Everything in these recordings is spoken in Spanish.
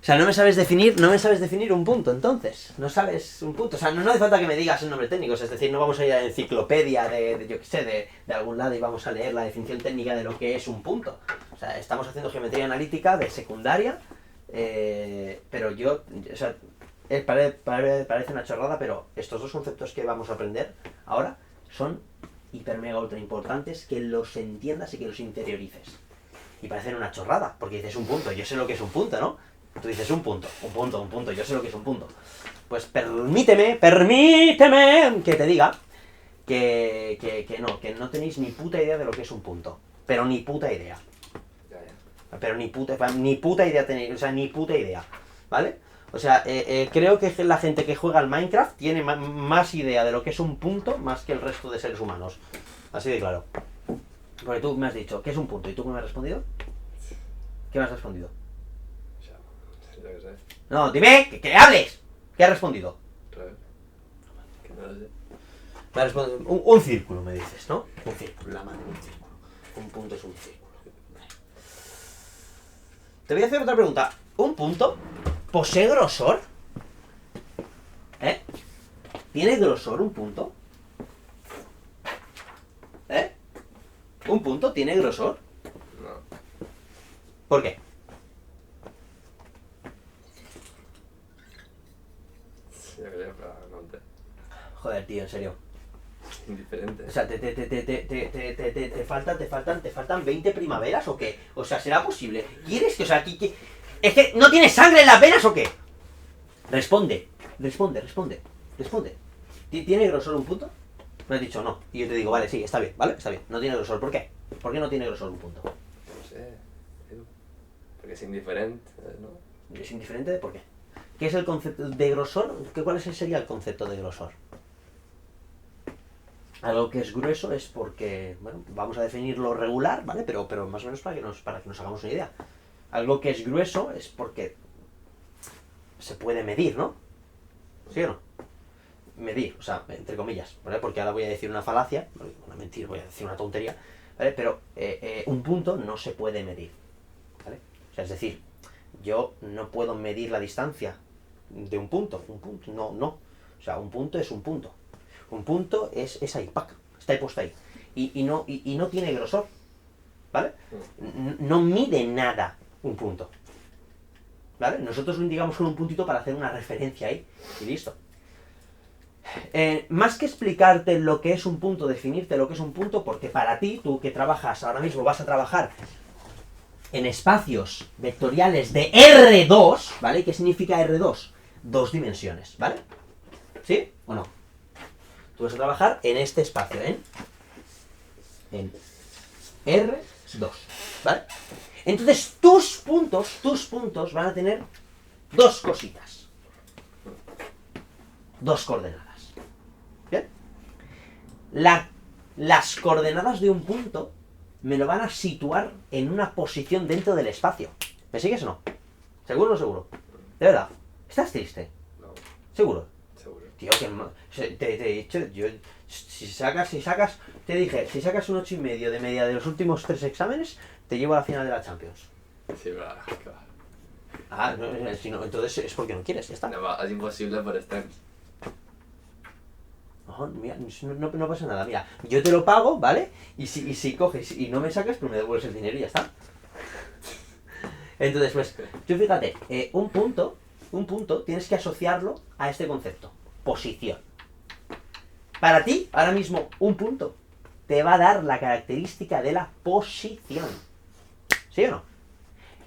O sea, no me sabes definir un punto, entonces. No sabes un punto. O sea, no hace falta que me digas el nombre técnico. Es decir, no vamos a ir a la enciclopedia de yo qué sé, de algún lado y vamos a leer la definición técnica de lo que es un punto. O sea, estamos haciendo geometría analítica de secundaria, pero yo, o sea, parece una chorrada, pero estos dos conceptos que vamos a aprender ahora son hiper mega ultra importantes, que los entiendas y que los interiorices. Y parecen una chorrada, porque dices un punto, yo sé lo que es un punto, ¿no? Tú dices un punto, yo sé lo que es un punto. Pues permíteme que te diga que no tenéis ni puta idea de lo que es un punto. Pero ni puta idea. Pero ni puta idea tenéis, o sea, ni puta idea, ¿vale? O sea, creo que la gente que juega al Minecraft tiene más idea de lo que es un punto más que el resto de seres humanos. Así de claro. Porque tú me has dicho, ¿qué es un punto? ¿Y tú qué me has respondido? ¿Qué me has respondido? Yo qué sé. No, dime, que hables. ¿Qué has respondido? Que no lo sé. Me has respondido, un círculo me dices, ¿no? Un círculo, la madre, un círculo. Un punto es un círculo. Te voy a hacer otra pregunta. ¿Un punto posee grosor? ¿Eh? ¿Tiene grosor un punto? ¿Eh? ¿Un punto tiene grosor? No. ¿Por qué? Yo qué sé, pero no te. Joder, tío, en serio. Indiferente. O sea, te faltan 20 primaveras o qué? O sea, ¿será posible? ¿Quieres que, o sea, es que no tienes sangre en las venas o qué? Responde. ¿Tiene grosor un punto? Me has dicho no. Y yo te digo, vale, sí, está bien, ¿vale? Está bien. No tiene grosor. ¿Por qué? ¿Por qué no tiene grosor un punto? No sé. Porque es indiferente, ¿no? ¿Es indiferente? ¿Por qué? ¿Qué es el concepto de grosor? ¿Cuál sería el concepto de grosor? Algo que es grueso es porque, bueno, vamos a definirlo regular, ¿vale? Pero más o menos para que nos hagamos una idea. Algo que es grueso es porque se puede medir, ¿no? ¿Sí o no? Medir, o sea, entre comillas, ¿vale? Porque ahora voy a decir una falacia, una mentira, voy a decir una tontería, ¿vale? Pero un punto no se puede medir, ¿vale? O sea, es decir, yo no puedo medir la distancia de un punto, no. O sea, un punto es un punto. Un punto es ahí, ¡pac! Está ahí puesto ahí. Y no tiene grosor, ¿vale? No mide nada un punto, ¿vale? Nosotros lo indicamos con un puntito para hacer una referencia ahí, y listo. Más que explicarte lo que es un punto, definirte lo que es un punto, porque para ti, tú que trabajas ahora mismo, vas a trabajar en espacios vectoriales de R2, ¿vale? ¿Qué significa R2? Dos dimensiones, ¿vale? ¿Sí o no? Tú vas a trabajar en este espacio, en R2, ¿vale? Entonces tus puntos van a tener dos cositas. Dos coordenadas. ¿Bien? Las coordenadas de un punto me lo van a situar en una posición dentro del espacio. ¿Me sigues o no? ¿Seguro o no seguro? De verdad. ¿Estás triste? No. ¿Seguro? Seguro. Tío, que te he dicho, yo, si sacas, te dije, si sacas un 8,5 de media de los últimos 3 exámenes, te llevo a la final de la Champions. Sí, va, claro. Ah, no, si no, entonces es porque no quieres, ya está. No, va, es imposible por STEM. No, mira, no pasa nada, mira, yo te lo pago, ¿vale? Y si coges y no me sacas, pues me devuelves el dinero y ya está. Entonces, pues, tú fíjate, un punto tienes que asociarlo a este concepto, posición. Para ti, ahora mismo, un punto te va a dar la característica de la posición. ¿Sí o no?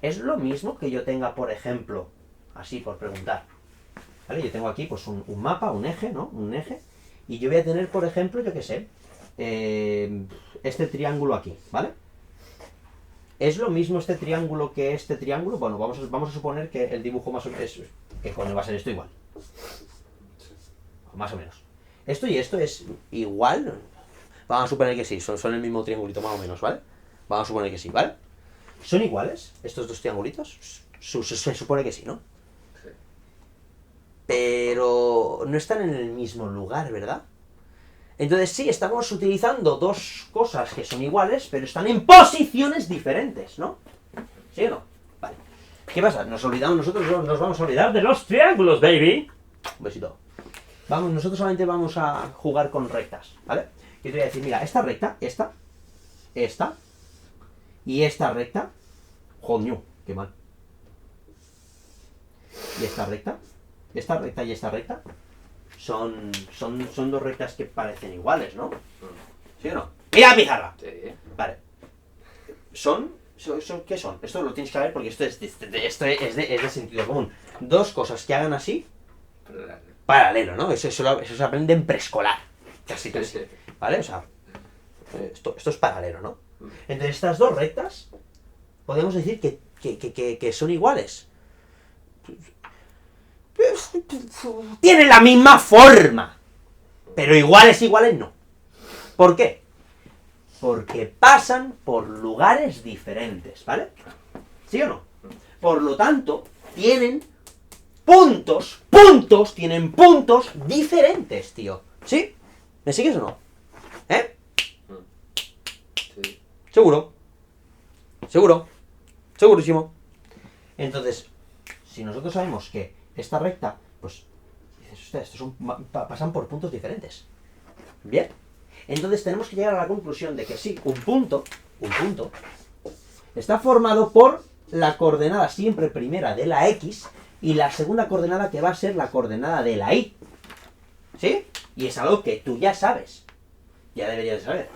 Es lo mismo que yo tenga, por ejemplo, así por preguntar, ¿vale? Yo tengo aquí pues un mapa, un eje, ¿no? Un eje. Y yo voy a tener, por ejemplo, yo qué sé, este triángulo aquí, ¿vale? ¿Es lo mismo este triángulo que este triángulo? Bueno, vamos a suponer que el dibujo más o menos que coño va a ser esto igual. Más o menos. Esto y esto es igual. Vamos a suponer que sí, son el mismo triangulito más o menos, ¿vale? Vamos a suponer que sí, ¿vale? ¿Son iguales estos dos triangulitos? Se supone que sí, ¿no? Sí. Pero no están en el mismo lugar, ¿verdad? Entonces sí, estamos utilizando dos cosas que son iguales, pero están en posiciones diferentes, ¿no? ¿Sí o no? Vale. ¿Qué pasa? Nosotros nos vamos a olvidar de los triángulos, baby. Un besito. Nosotros solamente vamos a jugar con rectas, ¿vale? Y te voy a decir, mira, esta recta, esta, y esta recta, joder, qué mal. Y esta recta y esta recta, son dos rectas que parecen iguales, ¿no? ¿Sí o no? ¡Mira la pizarra! Sí. Vale. ¿Qué son? Esto lo tienes que ver porque esto es de sentido común. Dos cosas que hagan así, paralelo, ¿no? Eso se aprende en preescolar. Casi. ¿Vale? O sea, esto es paralelo, ¿no? Entonces estas dos rectas, podemos decir que son iguales. Tienen la misma forma, pero iguales no. ¿Por qué? Porque pasan por lugares diferentes, ¿vale? ¿Sí o no? Por lo tanto, tienen puntos diferentes, tío. ¿Sí? ¿Me sigues o no? ¿Eh? Sí. ¿Seguro? Segurísimo. Entonces, si nosotros sabemos que esta recta, pues, dices, hostia, pasan por puntos diferentes. Bien. Entonces tenemos que llegar a la conclusión de que sí, un punto, está formado por la coordenada siempre primera de la X y la segunda coordenada que va a ser la coordenada de la Y. ¿Sí? Y es algo que tú ya sabes. Ya deberías de saber.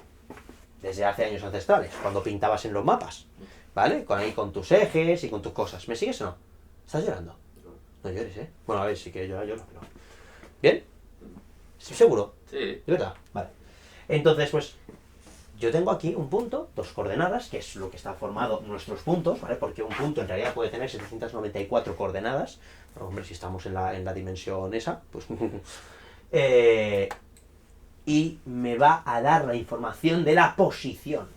Desde hace años ancestrales, cuando pintabas en los mapas. ¿Vale? Con tus ejes y con tus cosas. ¿Me sigues o no? ¿Estás llorando? No llores, ¿eh? Bueno, a ver, si quieres llorar, lloro, pero... ¿Bien? ¿Seguro? Sí. ¿De verdad? Vale. Entonces, pues, yo tengo aquí un punto, dos coordenadas, que es lo que está formado nuestros puntos, ¿vale? Porque un punto en realidad puede tener 794 coordenadas. Pero, hombre, si estamos en la dimensión esa, pues... y me va a dar la información de la posición.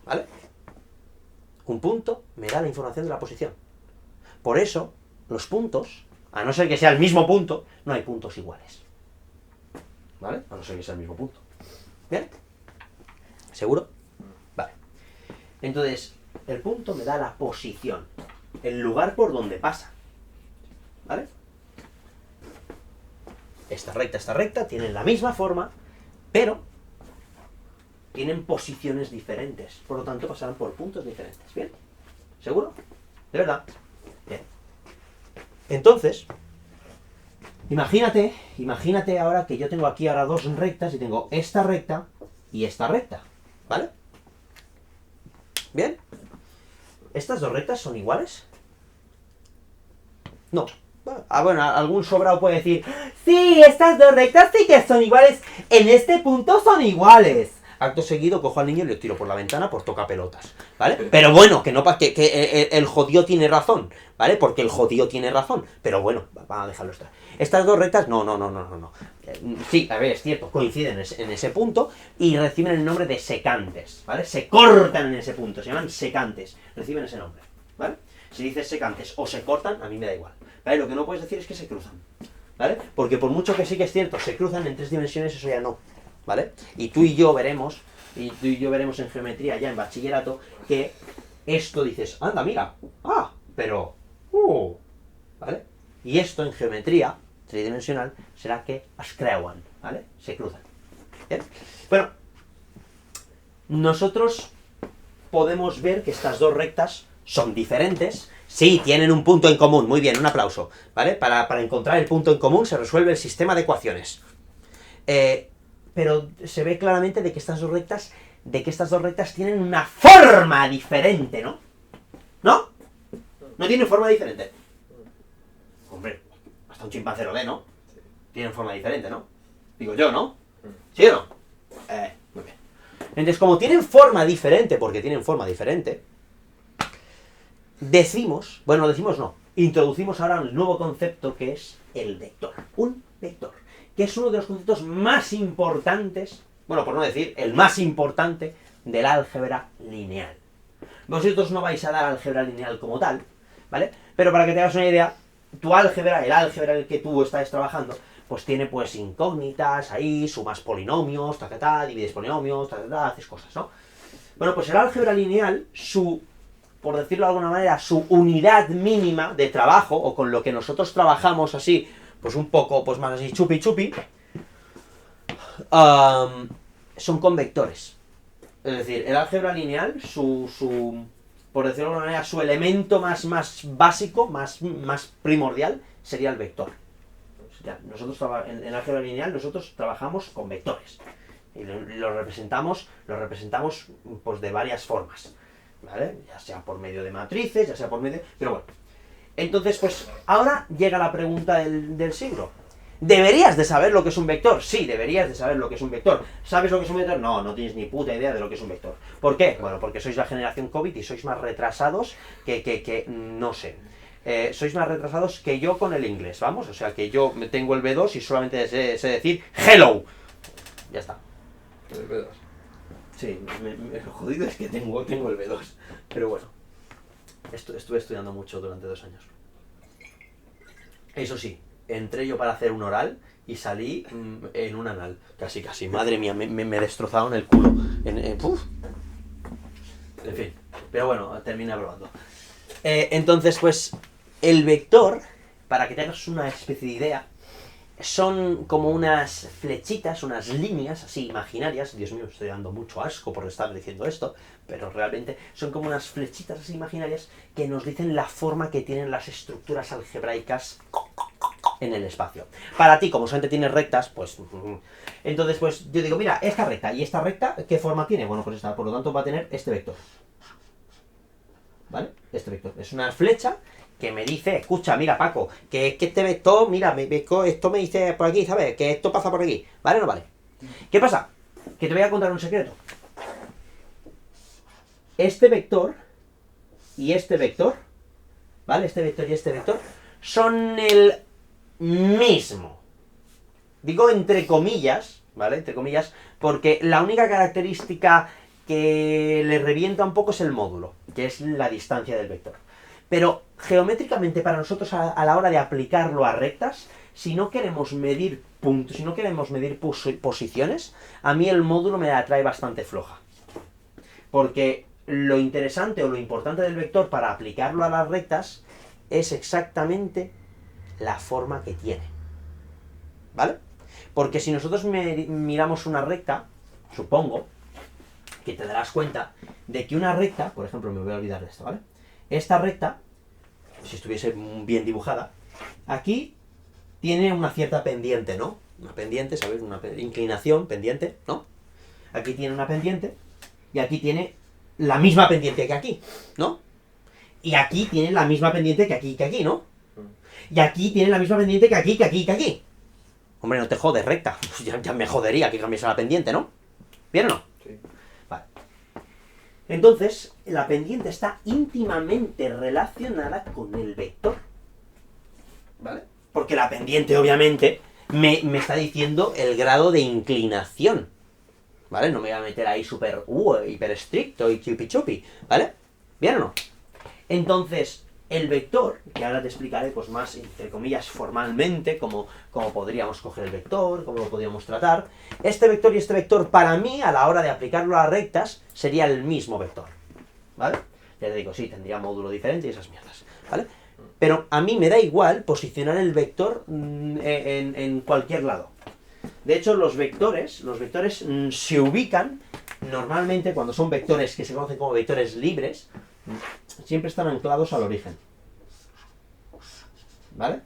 ¿Vale? Un punto me da la información de la posición. Por eso, los puntos, a no ser que sea el mismo punto, no hay puntos iguales. ¿Vale? A no ser que sea el mismo punto. ¿Bien? ¿Seguro? Vale. Entonces, el punto me da la posición, el lugar por donde pasa. ¿Vale? Esta recta tienen la misma forma, pero tienen posiciones diferentes. Por lo tanto, pasarán por puntos diferentes. ¿Bien? ¿Seguro? ¿De verdad? Bien. Entonces, imagínate ahora que yo tengo aquí ahora dos rectas y tengo esta recta y esta recta. ¿Vale? ¿Bien? ¿Estas dos rectas son iguales? No. Bueno, algún sobrado puede decir, sí, estas dos rectas sí que son iguales, en este punto son iguales. Acto seguido cojo al niño y le tiro por la ventana por toca pelotas, ¿vale? Pero bueno, que el jodido tiene razón, ¿vale? Porque el jodido tiene razón, pero bueno, vamos a dejarlo estar. Estas dos rectas, no. Sí, a ver, es cierto, coinciden en ese punto y reciben el nombre de secantes, ¿vale? Se cortan en ese punto, se llaman secantes, reciben ese nombre, ¿vale? Si dices secantes o se cortan, a mí me da igual, ¿vale? Lo que no puedes decir es que se cruzan, ¿vale? Porque por mucho que sí que es cierto, se cruzan en 3 dimensiones, eso ya no, ¿vale? Y tú y yo veremos en geometría ya en bachillerato, que esto dices, anda, mira, pero, ¿vale? Y esto en geometría tridimensional será que es creuen, ¿vale? Se cruzan. ¿Bien? Bueno, nosotros podemos ver que estas dos rectas son diferentes. Sí, tienen un punto en común. Muy bien, un aplauso, ¿vale? Para encontrar el punto en común se resuelve el sistema de ecuaciones. Pero se ve claramente de que estas dos rectas tienen una forma diferente, ¿no? ¿No? ¿No tienen forma diferente? Hombre, hasta un chimpancé lo ve, ¿no? Tienen forma diferente, ¿no? Digo yo, ¿no? ¿Sí o no? Muy bien. Entonces, como tienen forma diferente, porque tienen forma diferente, introducimos ahora un nuevo concepto que es el vector. Un vector, que es uno de los conceptos más importantes, bueno, por no decir el más importante, del álgebra lineal. Vosotros no vais a dar álgebra lineal como tal, ¿vale? Pero para que te hagas una idea, tu álgebra, el álgebra en el que tú estás trabajando, pues tiene pues incógnitas, ahí, sumas polinomios, divides polinomios, haces cosas, ¿no? Bueno, pues el álgebra lineal, su por decirlo de alguna manera, su unidad mínima de trabajo, o con lo que nosotros trabajamos así, pues un poco, pues más así, chupi chupi, son con vectores. Es decir, el álgebra lineal, por decirlo de alguna manera, su elemento más básico, más primordial, sería el vector. Nosotros en álgebra lineal nosotros trabajamos con vectores. Y lo representamos pues de varias formas, ¿vale? Ya sea por medio de matrices, ya sea por medio... Pero bueno. Entonces, pues, ahora llega la pregunta del siglo. ¿Deberías de saber lo que es un vector? Sí, deberías de saber lo que es un vector. ¿Sabes lo que es un vector? No, no tienes ni puta idea de lo que es un vector. ¿Por qué? Bueno, porque sois la generación COVID y sois más retrasados que no sé. Sois más retrasados que yo con el inglés, vamos. O sea, que yo tengo el B2 y solamente sé decir hello. Ya está. El B2. Sí, lo jodido es que tengo el B2. Pero bueno, estuve estudiando mucho durante 2 años. Eso sí, entré yo para hacer un oral y salí en un anal. Casi. Madre mía, me destrozaron el culo. En fin, pero bueno, terminé aprobando. Entonces, pues, el vector, para que tengas una especie de idea, son como unas flechitas, unas líneas así imaginarias. Dios mío, estoy dando mucho asco por estar diciendo esto, pero realmente son como unas flechitas así imaginarias que nos dicen la forma que tienen las estructuras algebraicas en el espacio. Para ti, como solamente tienes rectas, pues... Entonces, pues yo digo, mira, esta recta y esta recta, ¿qué forma tiene? Bueno, pues esta, por lo tanto va a tener este vector. ¿Vale? Este vector. Es una flecha que me dice, escucha, mira Paco, que este vector, mira, esto me dice por aquí, ¿sabes? Que esto pasa por aquí, ¿vale o no vale? ¿Qué pasa? Que te voy a contar un secreto. Este vector y este vector, ¿vale? Este vector y este vector son el mismo. Digo entre comillas, ¿vale? Entre comillas, porque la única característica que le revienta un poco es el módulo, que es la distancia del vector. Pero geométricamente para nosotros a la hora de aplicarlo a rectas, si no queremos medir puntos, si no queremos medir posiciones, a mí el módulo me la trae bastante floja. Porque lo interesante o lo importante del vector para aplicarlo a las rectas es exactamente la forma que tiene. ¿Vale? Porque si nosotros miramos una recta, supongo que te darás cuenta de que una recta, por ejemplo, me voy a olvidar de esto, ¿vale? Esta recta, si estuviese bien dibujada, aquí tiene una cierta pendiente, ¿no? Una pendiente, ¿sabes? Una inclinación, pendiente, ¿no? Aquí tiene una pendiente y aquí tiene la misma pendiente que aquí, ¿no? Y aquí tiene la misma pendiente que aquí, ¿no? Y aquí tiene la misma pendiente que aquí, que aquí, que aquí. Hombre, no te jodes, recta. Ya me jodería que cambiase la pendiente, ¿no? ¿Bien o no? Sí. Vale. Entonces, la pendiente está íntimamente relacionada con el vector. ¿Vale? Porque la pendiente, obviamente, me está diciendo el grado de inclinación. ¿Vale? No me voy a meter ahí hiper estricto y chupi chupi. ¿Vale? ¿Bien o no? Entonces, el vector, que ahora te explicaré pues más, entre comillas, formalmente, cómo podríamos coger el vector, cómo lo podríamos tratar. Este vector y este vector, para mí, a la hora de aplicarlo a las rectas, sería el mismo vector. ¿Vale? Ya te digo, sí, tendría módulo diferente y esas mierdas. ¿Vale? Pero a mí me da igual posicionar el vector en cualquier lado. De hecho, los vectores se ubican, normalmente, cuando son vectores que se conocen como vectores libres, siempre están anclados al origen. ¿Vale?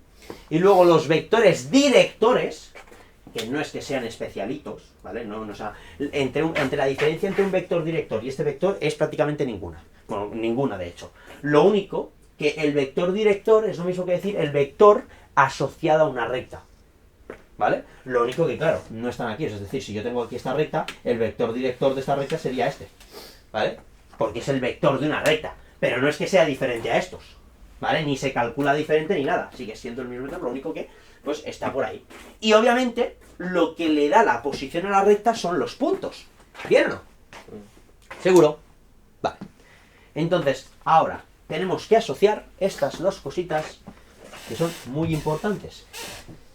Y luego los vectores directores, que no es que sean especialitos, ¿vale? No, o sea, entre la diferencia entre un vector director y este vector es prácticamente ninguna. Bueno, ninguna de hecho. Lo único que el vector director es lo mismo que decir el vector asociado a una recta. ¿Vale? Lo único que, claro, no están aquí. Es decir, si yo tengo aquí esta recta, el vector director de esta recta sería este. ¿Vale? Porque es el vector de una recta. Pero no es que sea diferente a estos. ¿Vale? Ni se calcula diferente ni nada. Sigue siendo el mismo vector, lo único que, pues, está por ahí. Y obviamente, lo que le da la posición a la recta son los puntos. ¿Bien o no? ¿Seguro? Vale. Entonces, ahora, tenemos que asociar estas dos cositas que son muy importantes.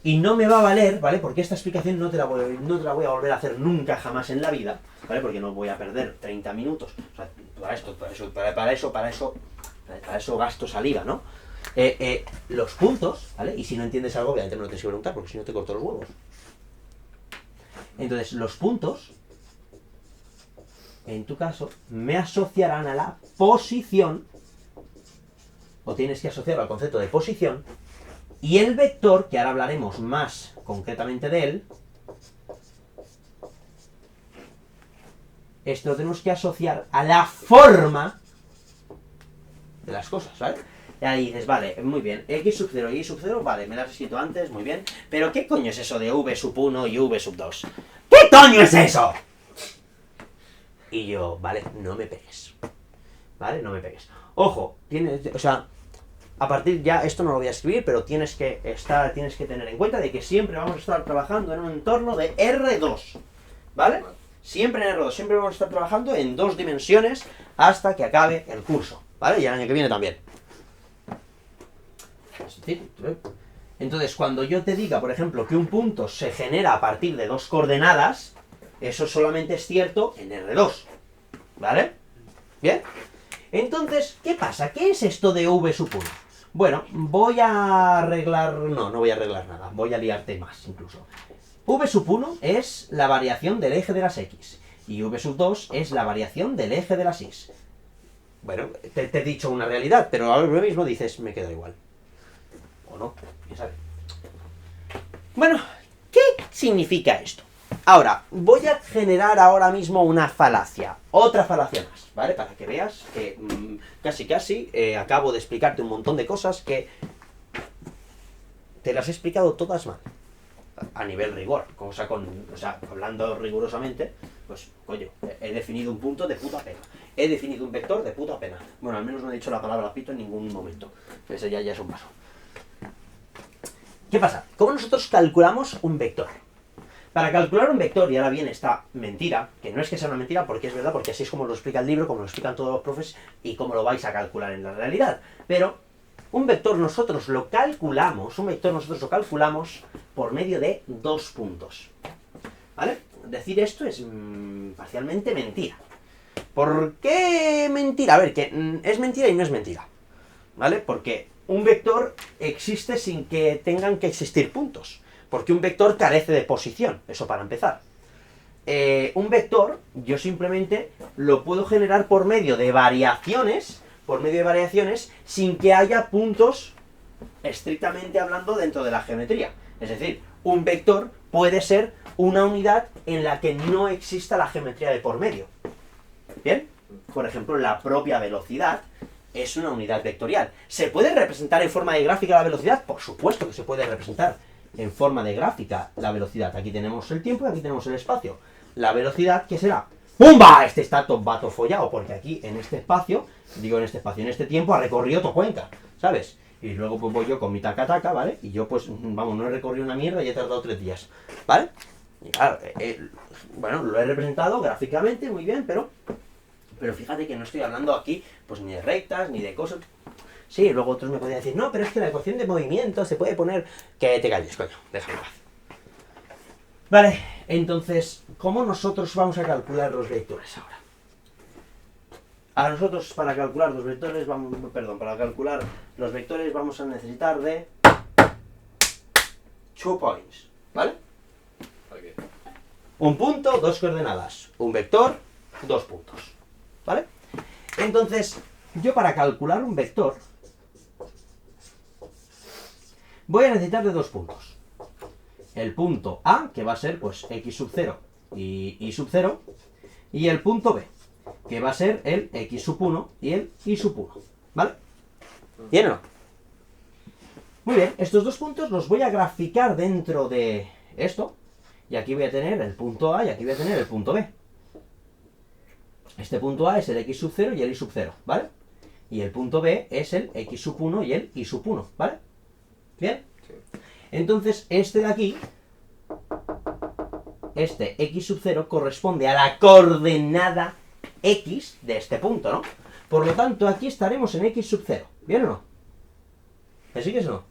Y no me va a valer, ¿vale? Porque esta explicación no te la voy a volver a hacer nunca jamás en la vida, ¿vale? Porque no voy a perder 30 minutos. O sea, para eso gasto saliva, ¿no? Los puntos, ¿vale? Y si no entiendes algo, obviamente me lo tienes que preguntar, porque si no te corto los huevos. Entonces, los puntos, en tu caso, me asociarán a la posición, o tienes que asociarlo al concepto de posición, y el vector, que ahora hablaremos más concretamente de él, esto lo tenemos que asociar a la forma de las cosas, ¿vale? Y ahí dices, vale, muy bien, x sub 0 y y sub 0, vale, me lo has escrito antes, muy bien, pero ¿qué coño es eso de v sub 1 y v sub 2? ¿Qué coño es eso? Y yo, vale, no me pegues, ¿vale? No me pegues. Ojo, o sea, a partir ya, esto no lo voy a escribir, pero tienes que tener en cuenta de que siempre vamos a estar trabajando en un entorno de R2, ¿vale? Siempre en R2, siempre vamos a estar trabajando en 2 dimensiones hasta que acabe el curso, ¿vale? Y el año que viene también. Entonces, cuando yo te diga, por ejemplo, que un punto se genera a partir de 2 coordenadas, eso solamente es cierto en R2, ¿vale? ¿Bien? Entonces, ¿qué pasa? ¿Qué es esto de v sub 1? Bueno, voy a arreglar... No voy a arreglar nada, voy a liarte más incluso. V sub 1 es la variación del eje de las X, y V sub 2 es la variación del eje de las Y. Bueno, te he dicho una realidad, pero ahora mismo dices, me queda igual. ¿O no? ¿Quién sabe? Bueno, ¿qué significa esto? Ahora, voy a generar ahora mismo una falacia, otra falacia más, ¿vale? Para que veas que casi acabo de explicarte un montón de cosas que te las he explicado todas mal, a nivel rigor, o sea, hablando rigurosamente, pues, coño, he definido un punto de puta pena, he definido un vector de puta pena. Bueno, al menos no he dicho la palabra pito en ningún momento, ese ya es un paso. ¿Qué pasa? ¿Cómo nosotros calculamos un vector? Para calcular un vector, y ahora viene esta mentira, que no es que sea una mentira, porque es verdad, porque así es como lo explica el libro, como lo explican todos los profes, y como lo vais a calcular en la realidad. Pero un vector nosotros lo calculamos por medio de 2 puntos. ¿Vale? Decir esto es parcialmente mentira. ¿Por qué mentira? A ver, que es mentira y no es mentira. ¿Vale? Porque un vector existe sin que tengan que existir puntos. Porque un vector carece de posición, eso para empezar. Un vector, yo simplemente lo puedo generar por medio de variaciones, sin que haya puntos, estrictamente hablando, dentro de la geometría. Es decir, un vector puede ser una unidad en la que no exista la geometría de por medio. ¿Bien? Por ejemplo, la propia velocidad es una unidad vectorial. ¿Se puede representar en forma de gráfica la velocidad? Por supuesto que se puede representar en forma de gráfica la velocidad. Aquí tenemos el tiempo y aquí tenemos el espacio. La velocidad, ¿qué será? ¡Pumba! Este está todo follado, porque aquí en este espacio, en este tiempo ha recorrido tu Cuenca, ¿sabes? Y luego pues voy yo con mi taca-taca, ¿vale? Y yo pues, vamos, no he recorrido una mierda y he tardado 3 días, ¿vale? Y claro, bueno, lo he representado gráficamente, muy bien, pero fíjate que no estoy hablando aquí, pues ni de rectas, ni de cosas. Sí, luego otros me podrían decir, no, pero es que la ecuación de movimiento se puede poner... Que te calles, coño, déjame en paz. Vale, entonces, ¿cómo nosotros vamos a calcular los vectores ahora? A nosotros, para calcular los vectores, vamos a necesitar de 2 points, ¿vale? Okay. Un punto, 2 coordenadas. Un vector, 2 puntos, ¿vale? Entonces, yo para calcular un vector voy a necesitar de 2 puntos. El punto A, que va a ser pues x sub 0 y y sub 0, y el punto B, que va a ser el x sub 1 y el y sub 1, ¿vale? ¿Bien o no? Muy bien, estos 2 puntos los voy a graficar dentro de esto, y aquí voy a tener el punto A y aquí voy a tener el punto B. Este punto A es el x sub 0 y el y sub 0, ¿vale? Y el punto B es el x sub 1 y el y sub 1, ¿vale? ¿Bien? Sí. Entonces, este de aquí, este x sub 0 corresponde a la coordenada x de este punto, ¿no? Por lo tanto, aquí estaremos en x sub 0, ¿bien o no? ¿Me sigues o no?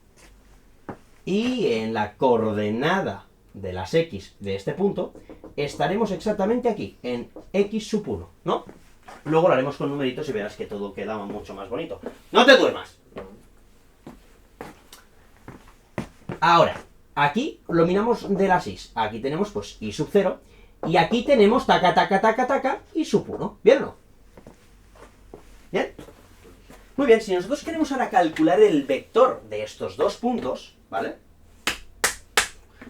Y en la coordenada de las x de este punto, estaremos exactamente aquí, en x sub 1, ¿no? Luego lo haremos con numeritos y verás que todo queda mucho más bonito. ¡No te duermas! Ahora, aquí lo miramos de las x. Aquí tenemos pues y sub 0. Y aquí tenemos taca, taca, taca, taca, y sub 1. ¿Bien o no? ¿Bien? Muy bien, si nosotros queremos ahora calcular el vector de estos dos puntos, ¿vale?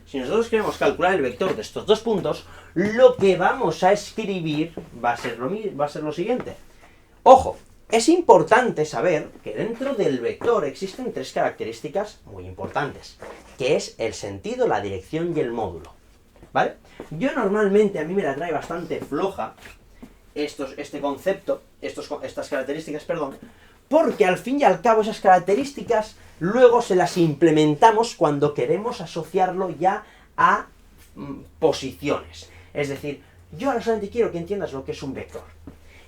Si nosotros queremos calcular el vector de estos dos puntos, lo que vamos a escribir va a ser lo siguiente. Ojo, es importante saber que dentro del vector existen tres características muy importantes, que es el sentido, la dirección y el módulo, ¿vale? Yo normalmente, a mí me la trae bastante floja este concepto, estas características, perdón, porque al fin y al cabo esas características luego se las implementamos cuando queremos asociarlo ya a posiciones. Es decir, yo ahora solamente quiero que entiendas lo que es un vector.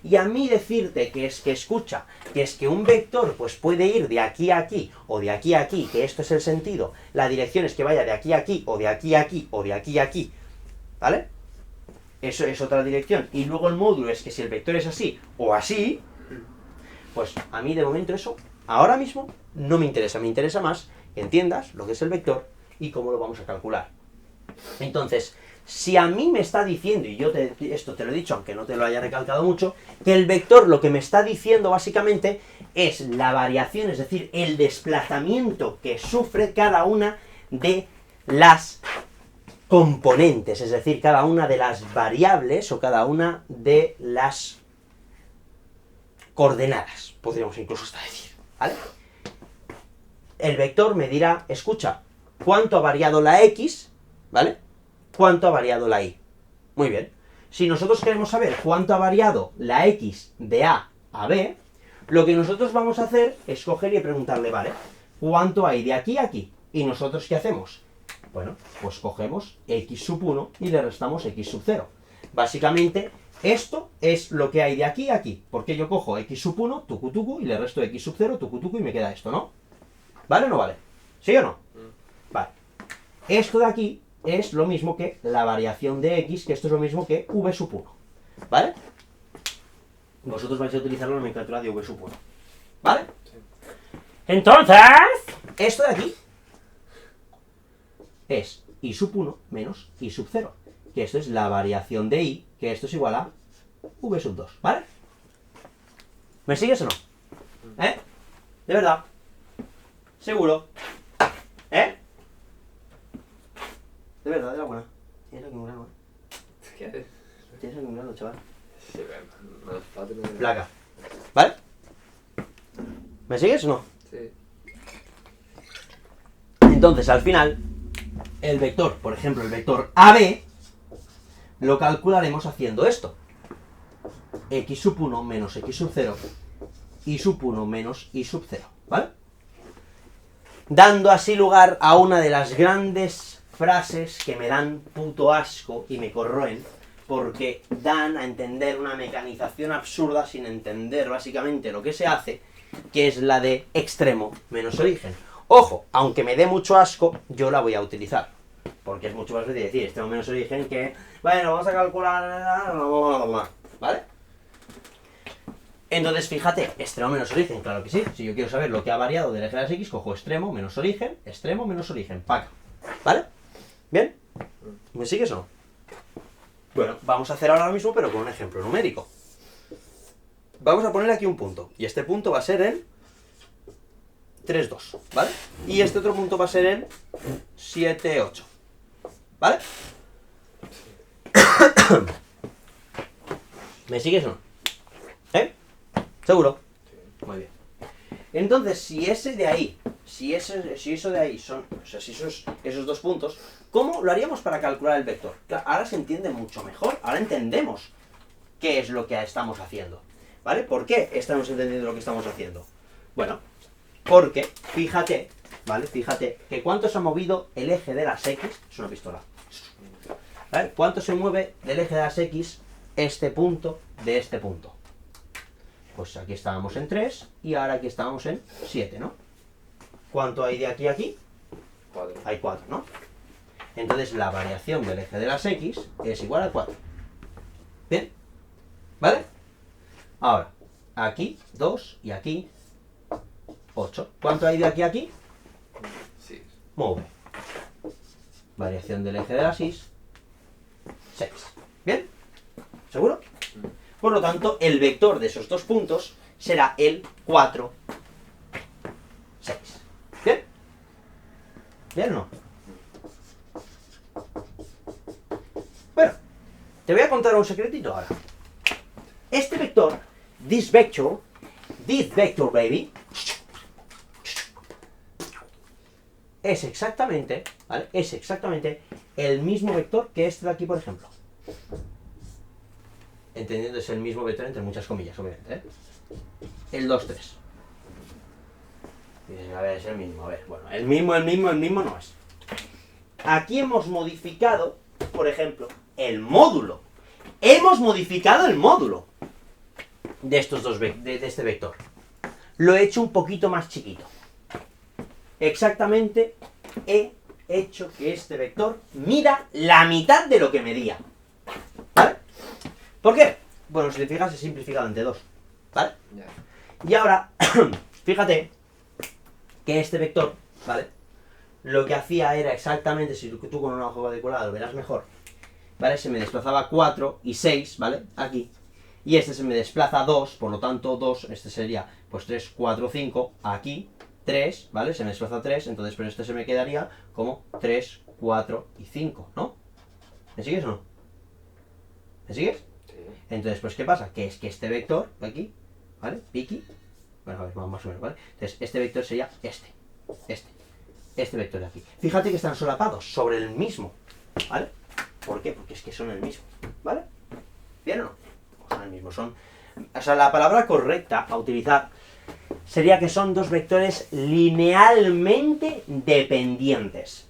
Y a mí decirte que es que un vector pues puede ir de aquí a aquí, o de aquí a aquí, que esto es el sentido, la dirección es que vaya de aquí a aquí, o de aquí a aquí, o de aquí a aquí, ¿vale? Eso es otra dirección. Y luego el módulo es que si el vector es así, o así, pues a mí de momento eso, ahora mismo, no me interesa. Me interesa más que entiendas lo que es el vector y cómo lo vamos a calcular. Entonces, si a mí me está diciendo, y yo esto te lo he dicho, aunque no te lo haya recalcado mucho, que el vector lo que me está diciendo básicamente es la variación, es decir, el desplazamiento que sufre cada una de las componentes, es decir, cada una de las variables o cada una de las coordenadas, podríamos incluso hasta decir, ¿vale? El vector me dirá, escucha, ¿cuánto ha variado la x? ¿Vale? ¿Cuánto ha variado la y? Muy bien. Si nosotros queremos saber cuánto ha variado la x de a a b, lo que nosotros vamos a hacer es coger y preguntarle, ¿vale? ¿Cuánto hay de aquí a aquí? ¿Y nosotros qué hacemos? Bueno, pues cogemos x sub 1 y le restamos x sub 0. Básicamente, esto es lo que hay de aquí a aquí. Porque yo cojo x sub 1, tucu tucu, y le resto x sub 0, tucu tucu, y me queda esto, ¿no? ¿Vale o no vale? ¿Sí o no? Vale. Esto de aquí es lo mismo que la variación de x, que esto es lo mismo que v sub 1. ¿Vale? Vosotros vais a utilizar la nomenclatura de v sub 1. ¿Vale? Sí. Entonces, esto de aquí es y sub 1 menos y sub 0. Que esto es la variación de y, que esto es igual a v sub 2. ¿Vale? ¿Me sigues o no? ¿Eh? ¿De verdad? ¿Seguro? ¿Eh? De verdad, de la buena. Tienes aquí un grano, ¿Qué haces? Tienes aquí un grano, chaval. Sí, no es fácil. Placa. ¿Vale? ¿Me sigues o no? Sí. Entonces, al final, el vector, por ejemplo, el vector AB, lo calcularemos haciendo esto. X sub 1 menos X sub 0, Y sub 1 menos Y sub 0, ¿vale? Dando así lugar a una de las grandes frases que me dan puto asco y me corroen, porque dan a entender una mecanización absurda sin entender básicamente lo que se hace, que es la de extremo menos origen. Ojo, aunque me dé mucho asco, yo la voy a utilizar, porque es mucho más fácil decir extremo menos origen que, bueno, vamos a calcular, ¿vale? Entonces, fíjate, extremo menos origen, claro que sí. Si yo quiero saber lo que ha variado del eje de las x, cojo extremo menos origen, paca. ¿Vale? ¿Bien? ¿Me sigues o no? Bueno, vamos a hacer ahora mismo, pero con un ejemplo numérico. Vamos a poner aquí un punto, y este punto va a ser en 3, 2, ¿vale? Y este otro punto va a ser en 7, 8, ¿vale? ¿Me sigues o no? ¿Eh? ¿Seguro? Sí. Muy bien. Entonces, si ese de ahí, si eso de ahí son, o sea, si esos dos puntos, ¿cómo lo haríamos para calcular el vector? Claro, ahora se entiende mucho mejor, ahora entendemos qué es lo que estamos haciendo, ¿vale? ¿Por qué estamos entendiendo lo que estamos haciendo? Bueno, porque, fíjate, ¿vale? Fíjate que cuánto se ha movido el eje de las x, es una pistola, ¿vale? ¿Cuánto se mueve del eje de las x este punto de este punto? Pues aquí estábamos en 3 y ahora aquí estábamos en 7, ¿no? ¿Cuánto hay de aquí a aquí? 4. hay 4, ¿no? Entonces la variación del eje de las X es igual a 4. ¿Bien? ¿Vale? Ahora, aquí 2 y aquí 8. ¿Cuánto hay de aquí a aquí? Sí. Muy bien. Variación del eje de las Y, 6. ¿Bien? ¿Seguro? Por lo tanto, el vector de esos dos puntos será el 4, 6. ¿Bien? ¿Bien o no? Bueno, te voy a contar un secretito ahora. Este vector, this vector baby, es exactamente, ¿vale? Es exactamente el mismo vector que este de aquí, por ejemplo. Entendiendo es el mismo vector entre muchas comillas, obviamente, ¿eh? El 2, 3. Dices, a ver, es el mismo, a ver, bueno, el mismo no es. Aquí hemos modificado, por ejemplo, el módulo. Hemos modificado el módulo de estos dos de este vector. Lo he hecho un poquito más chiquito. Exactamente he hecho que este vector mida la mitad de lo que medía. ¿Vale? ¿Por qué? Bueno, si te fijas, he simplificado entre 2. ¿Vale? Ya. Y ahora, fíjate que este vector, ¿vale? Lo que hacía era exactamente, si tú con una hoja cuadriculada lo verás mejor, ¿vale? Se me desplazaba 4 y 6, ¿vale? Aquí. Y este se me desplaza 2, por lo tanto 2, este sería pues 3, 4, 5, aquí 3, ¿vale? Se me desplaza 3, entonces pero este se me quedaría como 3, 4 y 5, ¿no? ¿Me sigues o no? ¿Me sigues? Sí. Entonces, pues ¿qué pasa? Que es que este vector, aquí, ¿vale? Piki, bueno, a ver, más o menos, ¿vale? Entonces, este vector sería este vector de aquí. Fíjate que están solapados sobre el mismo, ¿vale? ¿Por qué? Porque es que son el mismo, ¿vale? ¿Bien o no? Son el mismo, son... O sea, la palabra correcta a utilizar sería que son dos vectores linealmente dependientes,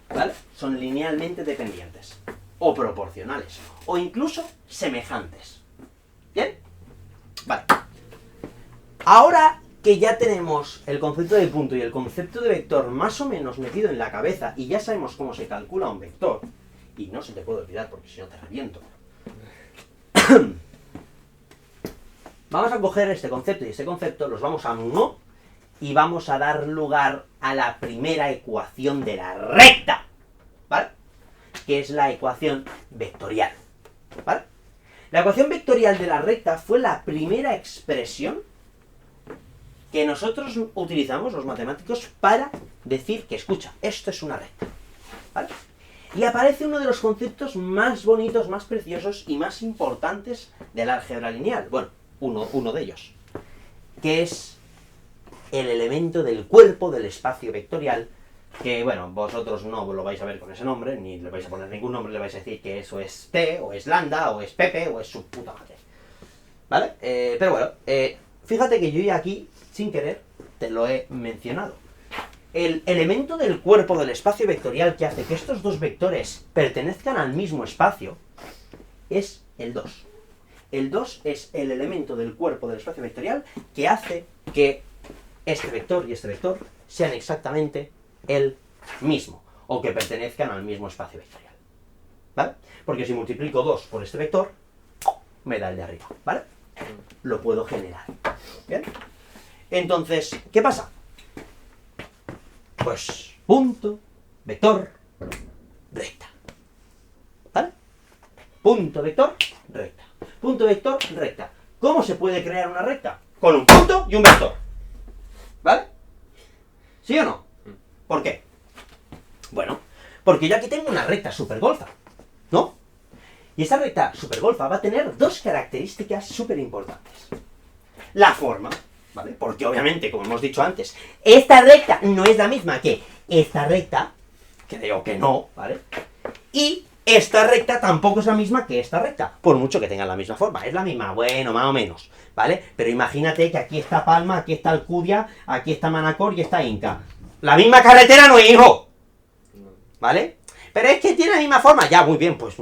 ¿vale? Son linealmente dependientes, o proporcionales, o incluso semejantes. ¿Bien? Vale. Ahora que ya tenemos el concepto de punto y el concepto de vector más o menos metido en la cabeza y ya sabemos cómo se calcula un vector, y no se te puede olvidar porque si no te reviento, vamos a coger este concepto y este concepto, los vamos a uno y vamos a dar lugar a la primera ecuación de la recta, ¿vale? Que es la ecuación vectorial, ¿vale? La ecuación vectorial de la recta fue la primera expresión que nosotros utilizamos, los matemáticos, para decir que, escucha, esto es una recta, ¿vale? Y aparece uno de los conceptos más bonitos, más preciosos y más importantes del álgebra lineal. Bueno, uno de ellos, que es el elemento del cuerpo del espacio vectorial, que, bueno, vosotros no lo vais a ver con ese nombre, ni le vais a poner ningún nombre, le vais a decir que eso es P, o es lambda, o es Pepe, o es su puta madre, ¿vale? Pero bueno, fíjate que yo ya aquí, sin querer, te lo he mencionado. El elemento del cuerpo del espacio vectorial que hace que estos dos vectores pertenezcan al mismo espacio es el 2. El 2 es el elemento del cuerpo del espacio vectorial que hace que este vector y este vector sean exactamente el mismo, o que pertenezcan al mismo espacio vectorial, ¿vale? Porque si multiplico 2 por este vector, me da el de arriba, ¿vale? Lo puedo generar, ¿bien? Entonces, ¿qué pasa? Pues, punto, vector, recta, ¿vale? Punto, vector, recta. Punto, vector, recta. ¿Cómo se puede crear una recta? Con un punto y un vector, ¿vale? ¿Sí o no? ¿Por qué? Bueno, porque yo aquí tengo una recta supergolfa, ¿no? Y esta recta supergolfa va a tener dos características súper importantes. La forma, ¿vale? Porque obviamente, como hemos dicho antes, esta recta no es la misma que esta recta, creo que no, ¿vale? Y esta recta tampoco es la misma que esta recta, por mucho que tengan la misma forma. Es la misma, bueno, más o menos, ¿vale? Pero imagínate que aquí está Palma, aquí está Alcudia, aquí está Manacor y está Inca. La misma carretera no es, hijo, ¿vale? Pero es que tiene la misma forma. Ya, muy bien, pues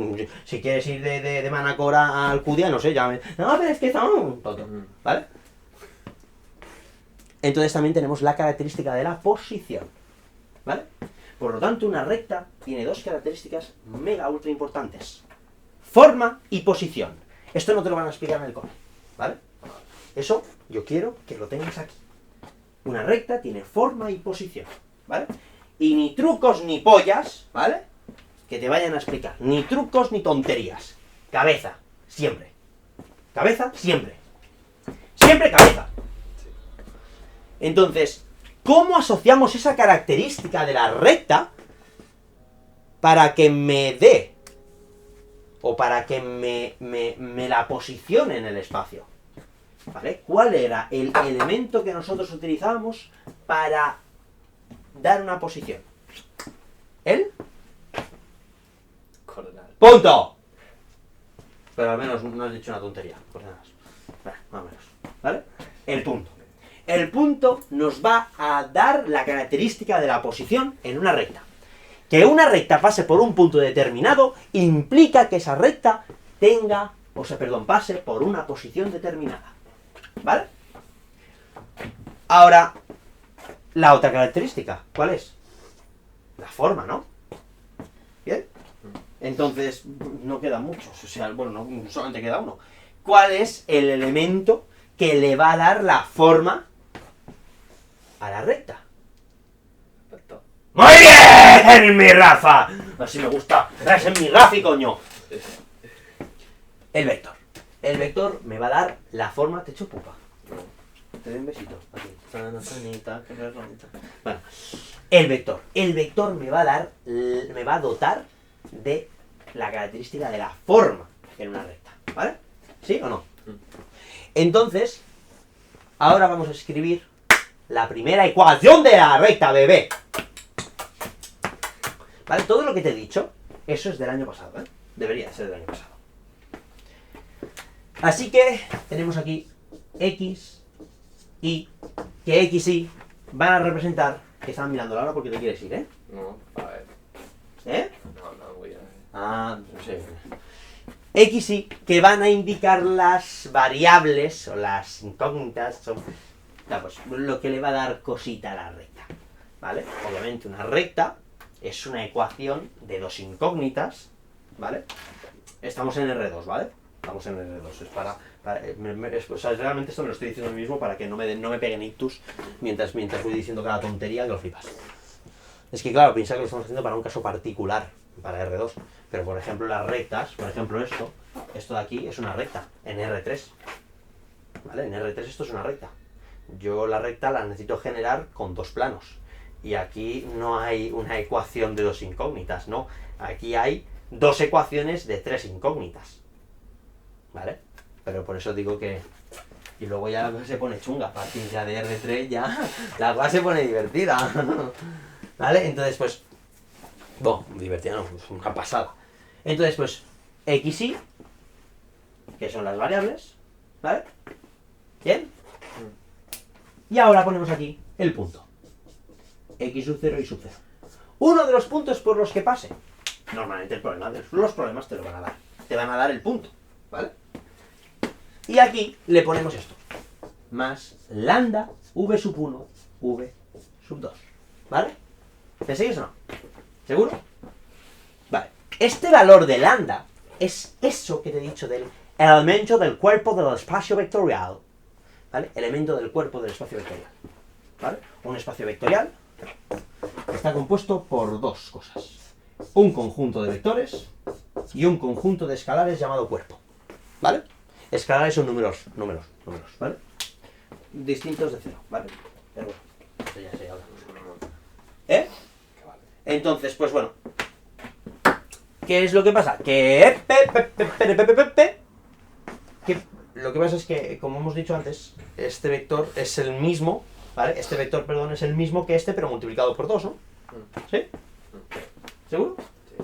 si quieres ir de Manacor a Alcudia, no sé, ya me... No, pero es que son... Todo, ¿vale? Entonces también tenemos la característica de la posición. ¿vale? Por lo tanto, una recta tiene dos características mega ultra importantes. Forma y posición. Esto no te lo van a explicar en el cole, ¿vale? Eso yo quiero que lo tengas aquí. Una recta tiene forma y posición, ¿vale? Y ni trucos ni pollas, ¿vale? Que te vayan a explicar. Ni trucos ni tonterías. Cabeza, siempre. Cabeza, siempre. Siempre cabeza. Entonces, ¿cómo asociamos esa característica de la recta para que me dé o para que me la posicione en el espacio? ¿Vale? ¿Cuál era el elemento que nosotros utilizábamos para dar una posición? ¿El? Coordenadas. ¡Punto! Pero al menos no has dicho una tontería. Coordenadas. Vale, más o menos. ¿Vale? El punto. El punto nos va a dar la característica de la posición en una recta. Que una recta pase por un punto determinado implica que esa recta tenga, pase por una posición determinada. ¿Vale? Ahora, la otra característica, ¿cuál es? La forma, ¿no? ¿Bien? Entonces, no quedan muchos, o sea, bueno, no solamente queda uno. ¿Cuál es el elemento que le va a dar la forma a la recta? Perfecto. ¡Muy bien, mi Rafa! Así me gusta. Ese es mi Rafi, coño. El vector. El vector me va a dar la forma. Te echo pupa. Te doy un besito. Aquí. Bueno, el vector. El vector me va a dotar de la característica de la forma en una recta. ¿Vale? ¿Sí o no? Entonces, ahora vamos a escribir la primera ecuación de la recta, bebé. ¿Vale? Todo lo que te he dicho, eso es del año pasado, ¿eh? Debería ser del año pasado. Así que tenemos aquí X, Y, que X y van a representar, que están mirando la hora porque te quieres ir, ¿eh? No, a ver. ¿Eh? No, voy a ver. Ah, no sé. X y que van a indicar las variables o las incógnitas, pues, lo que le va a dar cosita a la recta, ¿vale? Obviamente una recta es una ecuación de dos incógnitas, ¿vale? Estamos en R2, ¿vale? Estamos en R2, es o sea, realmente esto me lo estoy diciendo a mí mismo para que no me peguen ictus mientras voy diciendo cada tontería que lo flipas. Es que claro, piensa que lo estamos haciendo para un caso particular, para R2, pero por ejemplo las rectas, por ejemplo esto de aquí es una recta, en R3, ¿vale? En R3 esto es una recta. Yo la recta la necesito generar con dos planos. Y aquí no hay una ecuación de dos incógnitas, no. Aquí hay dos ecuaciones de tres incógnitas. ¿Vale? Pero por eso digo que... Y luego ya se pone chunga. A partir ya de R3 ya la cosa se pone divertida. ¿Vale? Entonces pues... Bueno, divertida no, es una pasada. Entonces pues... X y... que son las variables. ¿Vale? ¿Bien? Y ahora ponemos aquí el punto. X sub 0 y sub 0. Uno de los puntos por los que pase. Normalmente los problemas te lo van a dar. Te van a dar el punto, ¿vale? Y aquí le ponemos esto. Más lambda v sub 1, v sub 2. ¿Vale? ¿Te sigues o no? ¿Seguro? Vale. Este valor de lambda es eso que te he dicho del elemento del cuerpo del espacio vectorial. ¿Vale? Elemento del cuerpo del espacio vectorial. ¿Vale? Un espacio vectorial está compuesto por dos cosas. Un conjunto de vectores y un conjunto de escalares llamado cuerpo. ¿Vale? Escalares son números, ¿vale? Distintos de cero, ¿vale? Pero bueno, esto ya se habla. ¿Eh? Entonces, pues bueno. ¿Qué es lo que pasa? Que lo que pasa es que, como hemos dicho antes, este vector es el mismo, ¿vale? Este vector, perdón, es el mismo que este, pero multiplicado por 2, ¿no? ¿Sí? ¿Seguro? Sí.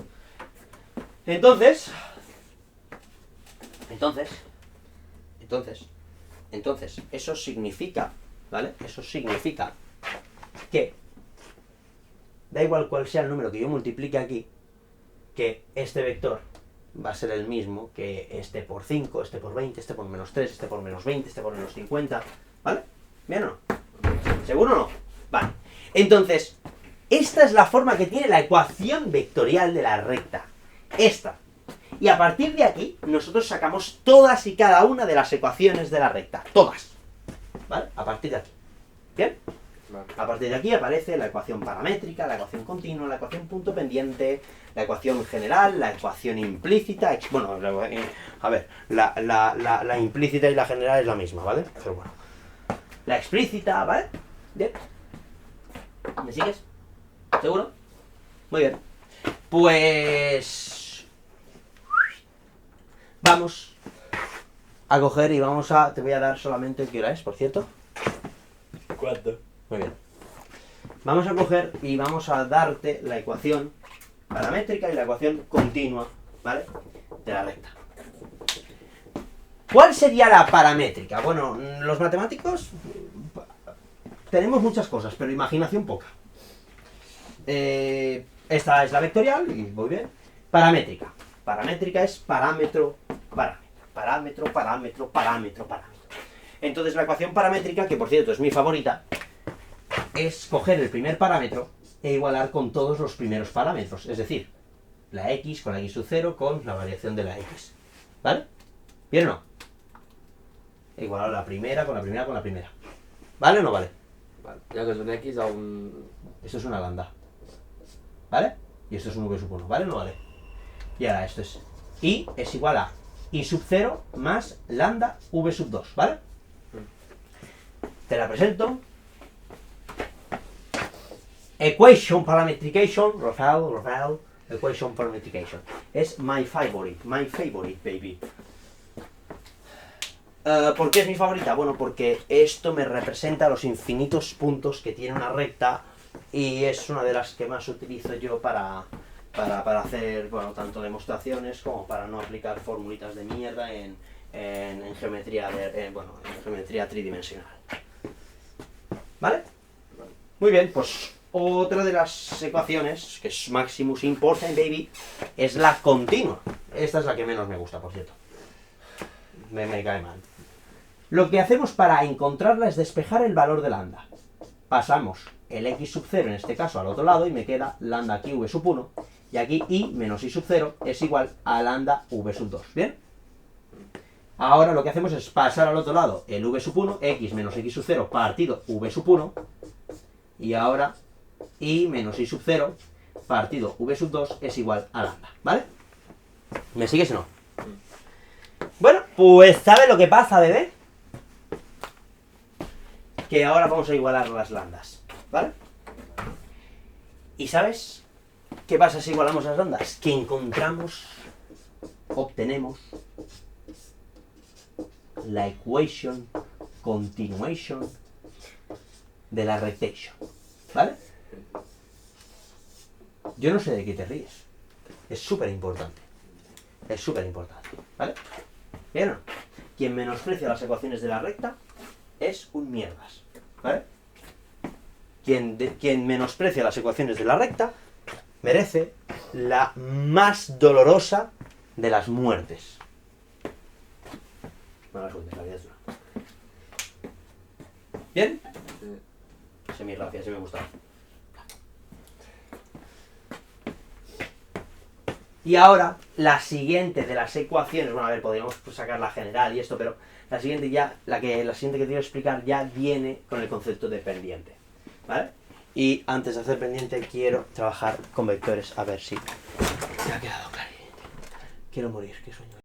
Entonces, eso significa, ¿vale? Eso significa que, da igual cuál sea el número que yo multiplique aquí, que este vector va a ser el mismo que este por 5, este por 20, este por menos 3, este por menos 20, este por menos 50, ¿vale? ¿Bien o no? ¿Seguro o no? Vale. Entonces, Esta es la forma que tiene la ecuación vectorial de la recta. Esta. Y a partir de aquí, nosotros sacamos todas y cada una de las ecuaciones de la recta. Todas. ¿Vale? A partir de aquí. ¿Bien? Vale. A partir de aquí aparece la ecuación paramétrica, la ecuación continua, la ecuación punto pendiente, la ecuación general, la ecuación implícita. Bueno, a ver, la implícita y la general es la misma, ¿vale? Pero bueno. La explícita, ¿vale? Bien. ¿Me sigues? ¿Seguro? Muy bien. Pues... vamos a coger y vamos a... Te voy a dar solamente qué hora es, por cierto. ¿Cuánto? Muy bien. Vamos a coger y vamos a darte la ecuación paramétrica y la ecuación continua, ¿vale? De la recta. ¿Cuál sería la paramétrica? Bueno, los matemáticos tenemos muchas cosas, pero imaginación poca. Esta es la vectorial, y muy bien. Paramétrica. Paramétrica es parámetro, parámetro. Parámetro, parámetro, parámetro, parámetro. Entonces la ecuación paramétrica, que por cierto es mi favorita, es coger el primer parámetro e igualar con todos los primeros parámetros. Es decir, la x con la x sub 0 con la variación de la x. ¿Vale? ¿Bien o no? Igualar la primera con la primera con la primera. ¿Vale o no vale? Vale. Ya que es un X a un... Esto es una lambda. ¿Vale? Y esto es un v sub 1. ¿Vale o no vale? Y ahora esto es y es igual a y sub 0 más lambda v sub 2. ¿Vale? Te la presento. Equation parametrication. Rafael. Equation parametrication. Es my favorite, baby. ¿Por qué es mi favorita? Bueno, porque esto me representa los infinitos puntos que tiene una recta y es una de las que más utilizo yo para hacer, bueno, tanto demostraciones como para no aplicar formulitas de mierda en geometría, en geometría tridimensional. ¿Vale? Muy bien, pues otra de las ecuaciones, que es Maximus Important, baby, es la continua. Esta es la que menos me gusta, por cierto. Me cae mal. Lo que hacemos para encontrarla es despejar el valor de lambda. Pasamos el x sub 0, en este caso, al otro lado, y me queda lambda aquí v sub 1, y aquí y menos y sub 0 es igual a lambda v sub 2. ¿Bien? Ahora lo que hacemos es pasar al otro lado el v sub 1, x menos x sub 0 partido v sub 1, y ahora y menos y sub 0 partido v sub 2 es igual a lambda. ¿Vale? ¿Me sigues o no? Bueno, pues ¿sabes lo que pasa, bebé? Que ahora vamos a igualar las lambdas, ¿vale? ¿Y sabes qué pasa si igualamos las lambdas? Que obtenemos la equation continuation de la rectation, ¿vale? Yo no sé de qué te ríes. Es súper importante. Es súper importante, ¿vale? ¿Bien o no? Quien menosprecia las ecuaciones de la recta es un mierdas, ¿vale? Quien menosprecia las ecuaciones de la recta merece la más dolorosa de las muertes. Malas suerte, la vida es dura. ¿Bien? Semirracia, sí me gusta. Y ahora, la siguiente de las ecuaciones, bueno, a ver, podríamos sacar la general y esto, pero la siguiente que quiero explicar ya viene con el concepto de pendiente, ¿vale? Y antes de hacer pendiente quiero trabajar con vectores, a ver si me ha quedado claro. Quiero morir, qué sueño.